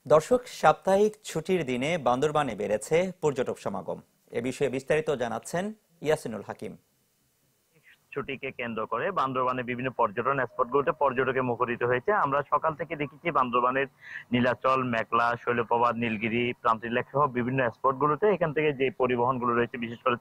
দর্শক, সাপ্তাহিক ছুটির দিনে বান্দরবানে বেড়েছে পর্যটক সমাগম। এ বিষয়ে বিস্তারিত জানাচ্ছেন ইয়াসিনুল হাকিম। ছুটিকে কেন্দ্র করে বান্দরবানের বিভিন্ন পর্যটন স্পটগুলোতে পর্যটকে মুখরিত হয়েছে। আমরা সকাল থেকে দেখেছি বান্দরবানের নীলাচল, মেঘলা, শৈলপ্রপাত, নীলগিরি, প্রান্তিক সহ বিভিন্ন স্পটগুলোতে এখান থেকে যে পরিবহনগুলো রয়েছে, বিশেষ করে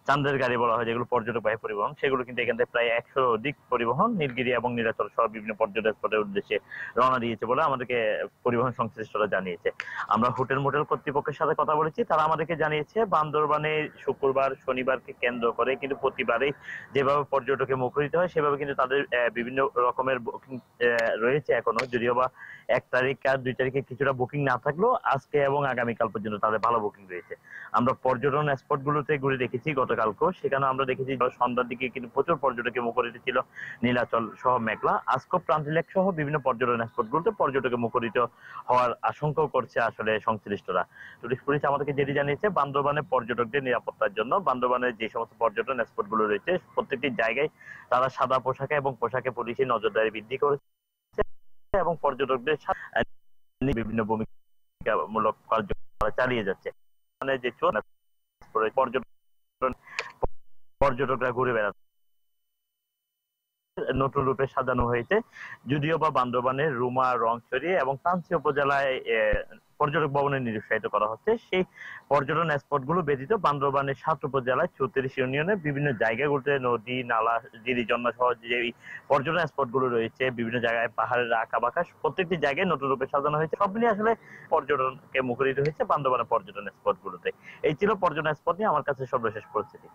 চান্দের গাড়ি বলা হয় যেগুলো পর্যটকবাহী পরিবহন, সেগুলো কিন্তু এখান থেকে প্রায় 100 অধিক পরিবহন নীলগিরি এবং নীলাচল সহ বিভিন্ন পর্যটন স্পটের উদ্দেশ্যে রওনা দিয়েছে বলে আমাদেরকে পরিবহন সংশ্লিষ্টরা জানিয়েছে। আমরা হোটেল মোটেল কর্তৃপক্ষের সাথে কথা বলেছি, তারা আমাদেরকে জানিয়েছে বান্দরবানে শুক্রবার শনিবারকে কেন্দ্র করে কিন্তু প্রতিবারই যেভাবে পর্যটকে মুখরিত হয় সেভাবে কিন্তু তাদের বিভিন্ন রকমের বুকিং রয়েছে এখনো, যদিও বা 1 তারিখ আর 2 তারিখে কিছুটা বুকিং না থাকলেও আজকে এবং আগামীকাল পর্যন্ত তাদের ভালো বুকিং রয়েছে। আমরা পর্যটন স্পট গুলোতে ঘুরে দেখেছি গতকালকেও, সেখানে আমরা দেখেছি সন্ধ্যার দিকে কিন্তু প্রচুর পর্যটকে মুখরিত ছিল নীলাচল সহ মেঘলা। আজকে প্রান্তিক সহ বিভিন্ন পর্যটন স্পট গুলোতে পর্যটকে মুখরিত হওয়ার আশঙ্কাও করছে আসলে সংশ্লিষ্টরা। টুরিস্ট পুলিশ আমাদেরকে যেটি জানিয়েছে, বান্দরবানে পর্যটকদের নিরাপত্তার জন্য বান্দরবানের যে সমস্ত পর্যটন স্পট গুলো রয়েছে প্রত্যেকটি জায়গায় তারা সাদা পোশাকে এবং পোশাকে পুলিশের নজরদারি বৃদ্ধি করেছে এবং পর্যটকদের বিভিন্ন ভূমিকামূলক কার্যক্রম চালিয়ে যাচ্ছে। মানে যে পর্যটকরা ঘুরে বেড়াচ্ছে নতুন রূপে সাজানো হয়েছে। যদিও বা বান্দরবানের রুমা, রংছড়ি এবং কাঞ্চি উপজেলায় পর্যটক ভবনের নিরুৎসাহিত করা হচ্ছে। সেই পর্যটন স্পট গুলো ব্যতীত বান্দরবানের 7 উপজেলায় 34 ইউনিয়নের বিভিন্ন জায়গাগুলোতে নদী, নালা, ঝিরি-ঝর্ণা সহ যে পর্যটন স্পট গুলো রয়েছে, বিভিন্ন জায়গায় পাহাড়ের আঁকা বাঁকা প্রত্যেকটি জায়গায় নতুন রূপে সাজানো হয়েছে। সব মিলিয়ে আসলে পর্যটনকে মুখরিত হয়েছে বান্দরবানের পর্যটন স্পট গুলোতে। এই ছিল পর্যটন স্পট নিয়ে আমার কাছে সর্বশেষ পরিস্থিতি।